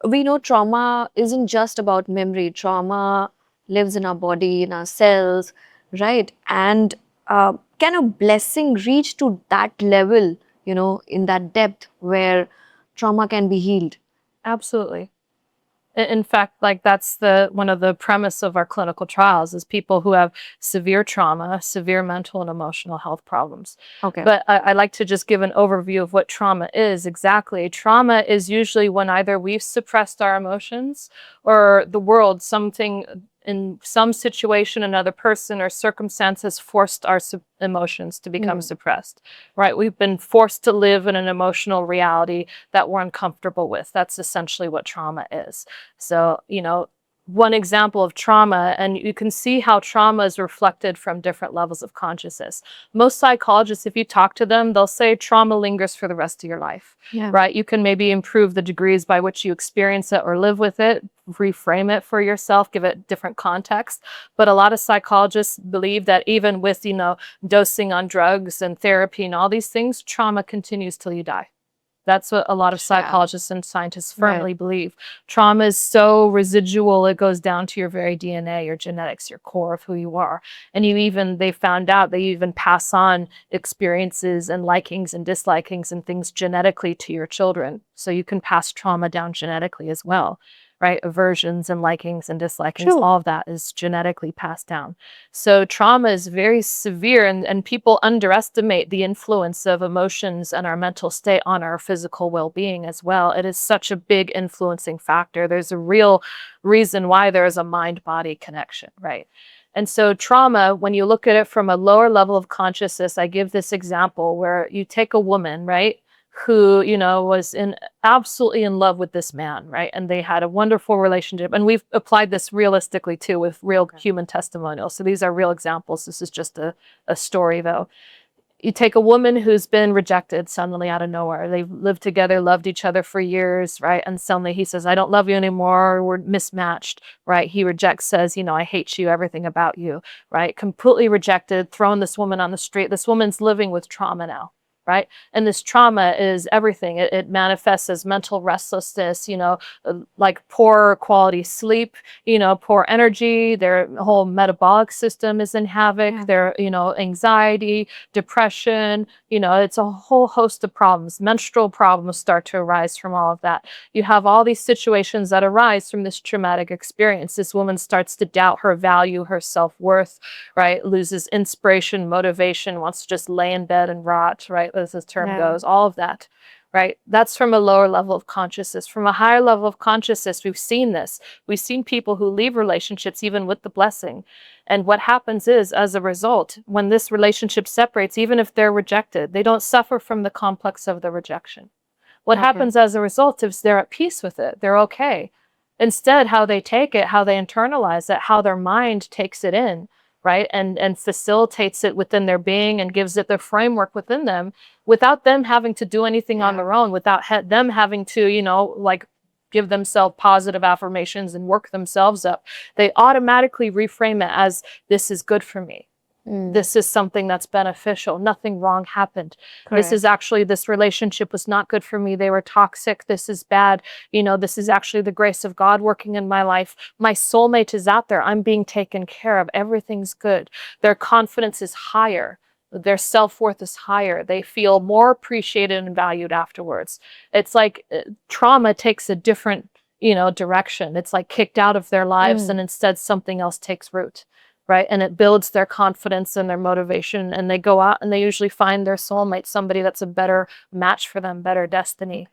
we know trauma isn't just about memory. Trauma lives in our body, in our cells, right? And can a blessing reach to that level, in that depth where trauma can be healed? Absolutely. In fact, like that's one of the premise of our clinical trials is people who have severe trauma, severe mental and emotional health problems. Okay. But I like to just give an overview of what trauma is exactly. Trauma is usually when either we've suppressed our emotions or the world, something in some situation, another person or circumstance has forced our emotions to become suppressed, right? We've been forced to live in an emotional reality that we're uncomfortable with. That's essentially what trauma is. So, one example of trauma, and you can see how trauma is reflected from different levels of consciousness. Most psychologists, if you talk to them, they'll say trauma lingers for the rest of your life, Yeah. right? You can maybe improve the degrees by which you experience it or live with it, reframe it for yourself, give it different context. But a lot of psychologists believe that even with, dosing on drugs and therapy and all these things, trauma continues till you die. That's what a lot of psychologists and scientists firmly believe. Trauma is so residual, it goes down to your very DNA, your genetics, your core of who you are. And they found out they even pass on experiences and likings and dislikings and things genetically to your children. So you can pass trauma down genetically as well, right? Aversions and likings and dislikings, all of that is genetically passed down. So trauma is very severe, and people underestimate the influence of emotions and our mental state on our physical well-being as well. It is such a big influencing factor. There's a real reason why there is a mind-body connection, right? And so trauma, when you look at it from a lower level of consciousness, I give this example where you take a woman, right, who, was absolutely in love with this man, right? And they had a wonderful relationship. And we've applied this realistically too with real human testimonials. So these are real examples. This is just a story though. You take a woman who's been rejected suddenly out of nowhere. They've lived together, loved each other for years, right? And suddenly he says, I don't love you anymore. We're mismatched, right? He rejects, says, I hate you, everything about you, right? Completely rejected, throwing this woman on the street. This woman's living with trauma now, right? And this trauma is everything. It manifests as mental restlessness, like poor quality sleep, poor energy. Their whole metabolic system is in havoc. Their, anxiety, depression, it's a whole host of problems. Menstrual problems start to arise from all of that. You have all these situations that arise from this traumatic experience. This woman starts to doubt her value, her self-worth, right? Loses inspiration, motivation, wants to just lay in bed and rot, right? As this term goes, all of that, right? That's from a lower level of consciousness. From a higher level of consciousness, we've seen this. We've seen people who leave relationships even with the blessing. And what happens is, as a result, when this relationship separates, even if they're rejected, they don't suffer from the complex of the rejection. What happens as a result is they're at peace with it. They're okay. Instead, how they take it, how they internalize it, how their mind takes it in, right? And facilitates it within their being and gives it the framework within them without them having to do anything on their own, without them having to, like give themselves positive affirmations and work themselves up. They automatically reframe it as, this is good for me. This is something that's beneficial. Nothing wrong happened. This is actually, this relationship was not good for me. They were toxic. This is bad. This is actually the grace of God working in my life. My soulmate is out there. I'm being taken care of. Everything's good. Their confidence is higher. Their self-worth is higher. They feel more appreciated and valued afterwards. It's like trauma takes a different, direction. It's like kicked out of their lives and instead something else takes root. Right. And it builds their confidence and their motivation. And they go out and they usually find their soulmate, somebody that's a better match for them, better destiny.